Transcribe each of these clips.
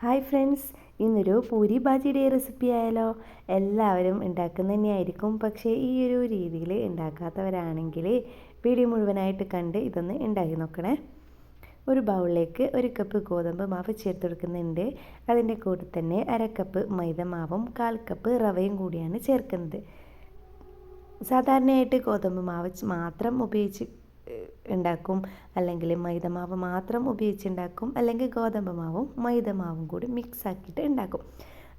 Hi friends, ഇന്നൊരു puri ഭാജിയുടെ recipe ആയാലോ. എല്ലാവരും ഉണ്ടാക്കുന്ന തന്നെയായിരിക്കും, പക്ഷേ ഈ ഒരു രീതിയിൽ ഉണ്ടാക്കാത്തവരാണെങ്കിൽ വീഡിയോ മുഴുവനായിട്ട് കണ്ട് ഇതൊന്ന് ഉണ്ടാക്കി നോക്കണേ. ഒരു ബൗളിലേക്ക് 1 കപ്പ് ഗോതമ്പ് മാവ് ചേർത്ത് കൊടുക്കുന്നുണ്ട്. അതിൻ്റെ കൂടെ തന്നെ 1/2 കപ്പ് മൈദ മാവും 1/4 കപ്പ് റവയും കൂടിയാണ് ചേർക്കുന്നത്. സാധാരണയായിട്ട് ഗോതമ്പ് മാവ് മാത്രം ഉപയോഗിച്ച് ഉണ്ടാക്കും, അല്ലെങ്കിൽ മൈദമാവ് മാത്രം ഉപയോഗിച്ചുണ്ടാക്കും, അല്ലെങ്കിൽ ഗോതമ്പ് മാവും മൈദമാവും കൂടി മിക്സ് ആക്കിയിട്ട് ഉണ്ടാക്കും.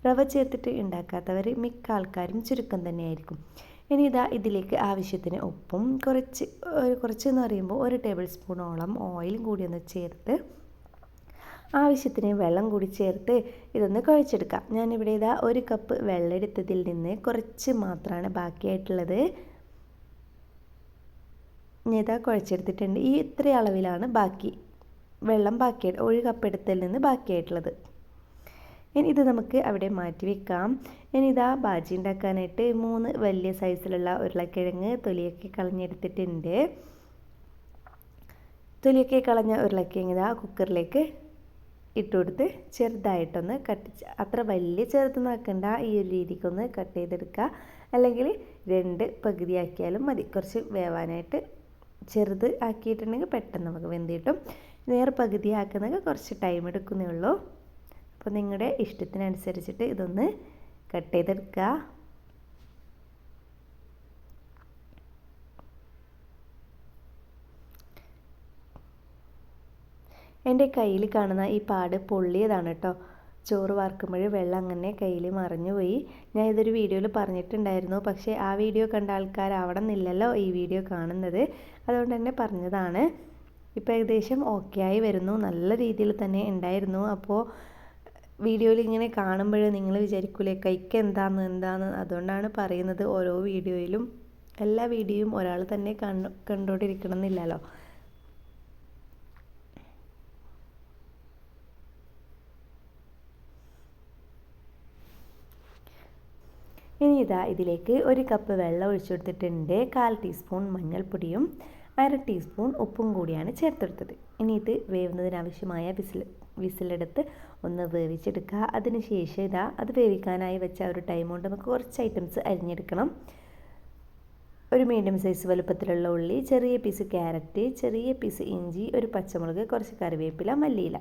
റവ ചേർത്തിട്ട് ഉണ്ടാക്കാത്തവർ മിക്ക ആൾക്കാരും ചുരുക്കം തന്നെയായിരിക്കും. ഇനി ഇതിലേക്ക് ആവശ്യത്തിന് ഉപ്പും കുറച്ചെന്ന് പറയുമ്പോൾ 1 ടേബിൾ സ്പൂണോളം ഓയിലും കൂടി ഒന്ന് ചേർത്ത് ആവശ്യത്തിന് വെള്ളം കൂടി ചേർത്ത് ഇതൊന്ന് കുഴച്ചെടുക്കാം. ഞാനിവിടെ 1 കപ്പ് വെള്ളം എടുത്തതിൽ നിന്ന് കുറച്ച് മാത്രമാണ് ബാക്കിയായിട്ടുള്ളത്. കുഴച്ചെടുത്തിട്ടുണ്ട്. ഈ ഇത്ര അളവിലാണ് വെള്ളം 1 കപ്പ് എടുത്തതിൽ നിന്ന് ബാക്കിയായിട്ടുള്ളത്. ഇനി ഇത് നമുക്ക് അവിടെ മാറ്റി വെക്കാം. ഇനി ഭാജി ഉണ്ടാക്കാനായിട്ട് 3 വലിയ സൈസിലുള്ള ഉരുളക്കിഴങ്ങ് തൊലിയൊക്കെ കളഞ്ഞെടുത്തിട്ടുണ്ട്. തൊലിയൊക്കെ കളഞ്ഞ ഉരുളക്കിഴങ്ങ് കുക്കറിലേക്ക് ഇട്ടുകൊടുത്ത് ചെറുതായിട്ടൊന്ന് അത്ര വലിയ ചെറുതെന്നാക്കണ്ട, ഈ ഒരു രീതിക്കൊന്ന് കട്ട് ചെയ്തെടുക്കുക. അല്ലെങ്കിൽ 2 പകുതിയാക്കിയാലും മതി. കുറച്ച് വേവാനായിട്ട് ചെറുത് ആക്കിയിട്ടുണ്ടെങ്കിൽ പെട്ടെന്ന് നമുക്ക് വെന്ത് കിട്ടും. പകുതി ആക്കുന്നത് കുറച്ച് ടൈം എടുക്കുന്നേ ഉള്ളൂ. അപ്പോൾ നിങ്ങളുടെ ഇഷ്ടത്തിനനുസരിച്ചിട്ട് ഇതൊന്ന് കട്ട് ചെയ്തെടുക്കുക. എൻ്റെ കയ്യിൽ കാണുന്ന ഈ പാട് പൊള്ളിയതാണ് കേട്ടോ. ചോറ് വാർക്കുമ്പോൾ വെള്ളം അങ്ങനെ കയ്യിൽ മറിഞ്ഞു പോയി. ഞാൻ ഇതൊരു വീഡിയോയിൽ പറഞ്ഞിട്ടുണ്ടായിരുന്നു, പക്ഷേ ആ വീഡിയോ കണ്ട ആൾക്കാരാവണമെന്നില്ലല്ലോ ഈ വീഡിയോ കാണുന്നത്, അതുകൊണ്ട് തന്നെ പറഞ്ഞതാണ്. ഇപ്പോൾ ഏകദേശം ഓക്കെ ആയി വരുന്നു, നല്ല രീതിയിൽ തന്നെ ഉണ്ടായിരുന്നു. അപ്പോൾ വീഡിയോയിൽ ഇങ്ങനെ കാണുമ്പോൾ നിങ്ങൾ വിചാരിക്കൂലേ കൈക്ക് എന്താന്ന്, അതുകൊണ്ടാണ് പറയുന്നത്. ഓരോ വീഡിയോയിലും എല്ലാ വീഡിയോയും ഒരാൾ തന്നെ കണ്ടുകൊണ്ടിരിക്കണം എന്നില്ലല്ലോ. ഇനി ഇതിലേക്ക് 1 കപ്പ് വെള്ളം ഒഴിച്ചു കൊടുത്തിട്ടുണ്ട്. 1/4 ടീസ്പൂൺ മഞ്ഞൾപ്പൊടിയും 1/2 ടീസ്പൂൺ ഉപ്പും കൂടിയാണ് ചേർത്തെടുത്തത്. ഇനി ഇത് വേവുന്നതിനാവശ്യമായ വിസിലെടുത്ത് ഒന്ന് വേവിച്ചെടുക്കുക. അതിനുശേഷം അത് വേവിക്കാനായി വെച്ച ഒരു ടൈം കൊണ്ട് നമുക്ക് കുറച്ച് ഐറ്റംസ് അരിഞ്ഞെടുക്കണം. ഒരു മീഡിയം സൈസ് വലുപ്പത്തിലുള്ള ഉള്ളി, ചെറിയ പീസ് ക്യാരറ്റ്, ചെറിയ പീസ് ഇഞ്ചി, ഒരു പച്ചമുളക്, കുറച്ച് കറിവേപ്പില, മല്ലിയില.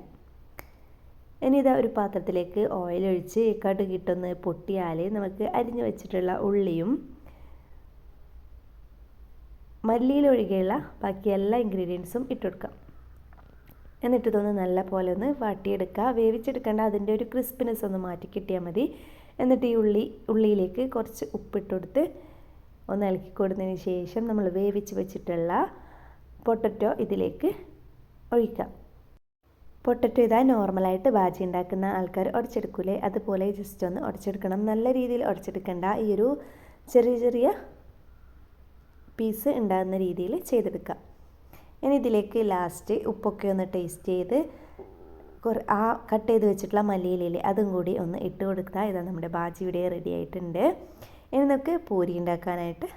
ഇനി ഒരു പാത്രത്തിലേക്ക് ഓയിൽ ഒഴിച്ച് കടുകിട്ടൊന്ന് പൊട്ടിയാൽ നമുക്ക് അരിഞ്ഞു വെച്ചിട്ടുള്ള ഉള്ളിയും മല്ലിയില ഒഴികെയുള്ള ബാക്കി എല്ലാ ഇൻഗ്രീഡിയൻസും ഇട്ടുകൊടുക്കാം. എന്നിട്ട് ഇതൊന്ന് നല്ല പോലെ ഒന്ന് വാട്ടിയെടുക്കുക. വേവിച്ചെടുക്കേണ്ട, അതിൻ്റെ ഒരു ക്രിസ്പിനെസ് ഒന്ന് മാറ്റി കിട്ടിയാൽ മതി. എന്നിട്ട് ഈ ഉള്ളിയിലേക്ക് കുറച്ച് ഉപ്പിട്ടുകൊടുത്ത് ഒന്ന് ഇളക്കി കൊടുത്തതിന് ശേഷം നമ്മൾ വേവിച്ച് വെച്ചിട്ടുള്ള പൊട്ടറ്റോ ഇതിലേക്ക് ഒഴിക്കാം. പൊട്ടറ്റോ നോർമലായിട്ട് ഭാജി ഉണ്ടാക്കുന്ന ആൾക്കാർ ഉടച്ചെടുക്കൂലേ, അതുപോലെ ജസ്റ്റ് ഒന്ന് ഉടച്ചെടുക്കണം. നല്ല രീതിയിൽ ഉടച്ചെടുക്കണ്ട, ഈ ഒരു ചെറിയ ചെറിയ പീസ് ഉണ്ടാകുന്ന രീതിയിൽ ചെയ്തെടുക്കുക. ഇനി ഇതിലേക്ക് ലാസ്റ്റ് ഉപ്പൊക്കെ ഒന്ന് ടേസ്റ്റ് ചെയ്ത് കട്ട് ചെയ്ത് വെച്ചിട്ടുള്ള മല്ലിയിലയില്ലേ അതും കൂടി ഒന്ന് ഇട്ട് കൊടുക്കുക. നമ്മുടെ ഭാജി ഇവിടെ റെഡി ആയിട്ടുണ്ട്. ഇനി നമുക്ക് പൂരി ഉണ്ടാക്കാനായിട്ട്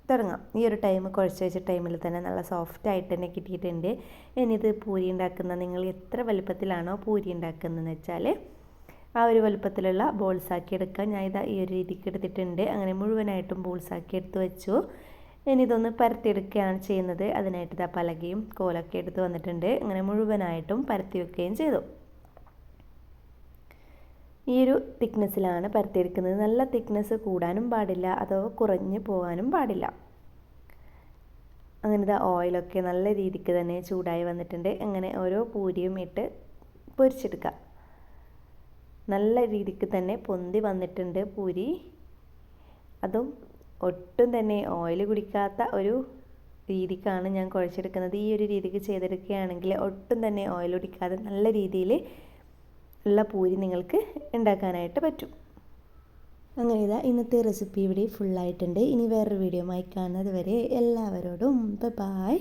തുടങ്ങാം. ഈ ഒരു ടൈം കുഴച്ച് വെച്ച ടൈമിൽ തന്നെ നല്ല സോഫ്റ്റായിട്ട് തന്നെ കിട്ടിയിട്ടുണ്ട്. ഇനി ഇത് പൂരി ഉണ്ടാക്കുന്ന നിങ്ങൾ എത്ര വലുപ്പത്തിലാണോ പൂരി ഉണ്ടാക്കുന്നതെന്ന് വെച്ചാൽ ആ ഒരു വലുപ്പത്തിലുള്ള ബോൾസ് ആക്കി എടുക്കുക. ഞാൻ ഈ ഒരു രീതിക്ക് എടുത്തിട്ടുണ്ട്. അങ്ങനെ മുഴുവനായിട്ടും ബോൾസ് ആക്കി എടുത്ത് വെച്ചു. ഇനി ഇതൊന്ന് പരത്തിയെടുക്കുകയാണ് ചെയ്യുന്നത്. അതിനായിട്ട് പലകയും കോലൊക്കെ എടുത്ത് വന്നിട്ടുണ്ട്. അങ്ങനെ മുഴുവനായിട്ടും പരത്തി വെക്കുകയും ചെയ്തു. ഈ ഒരു തിക്നെസ്സിലാണ് പരത്തിയെടുക്കുന്നത്. നല്ല തിക്നെസ് കൂടാനും പാടില്ല, അതോ കുറഞ്ഞു പോകാനും പാടില്ല. അങ്ങനെ ഓയിലൊക്കെ നല്ല രീതിക്ക് തന്നെ ചൂടായി വന്നിട്ടുണ്ട്. അങ്ങനെ ഓരോ പൂരിയും ഇട്ട് പൊരിച്ചെടുക്കുക. നല്ല രീതിക്ക് തന്നെ പൊന്തി വന്നിട്ടുണ്ട് പൂരി. അതും ഒട്ടും തന്നെ ഓയിൽ കുടിക്കാത്ത ഒരു രീതിക്കാണ് ഞാൻ കുഴച്ചെടുക്കുന്നത്. ഈ ഒരു രീതിക്ക് ചെയ്തെടുക്കുകയാണെങ്കിൽ ഒട്ടും തന്നെ ഓയിൽ കുടിക്കാതെ നല്ല രീതിയിൽ ഉള്ള പൂരി നിങ്ങൾക്ക് ഉണ്ടാക്കാനായിട്ട് പറ്റും. അങ്ങനെ ഇന്നത്തെ റെസിപ്പി ഇവിടെ ഫുള്ളായിട്ടുണ്ട്. ഇനി വേറൊരു വീഡിയോ ആയി കാണുന്നത് വരെ എല്ലാവരോടും ബൈ.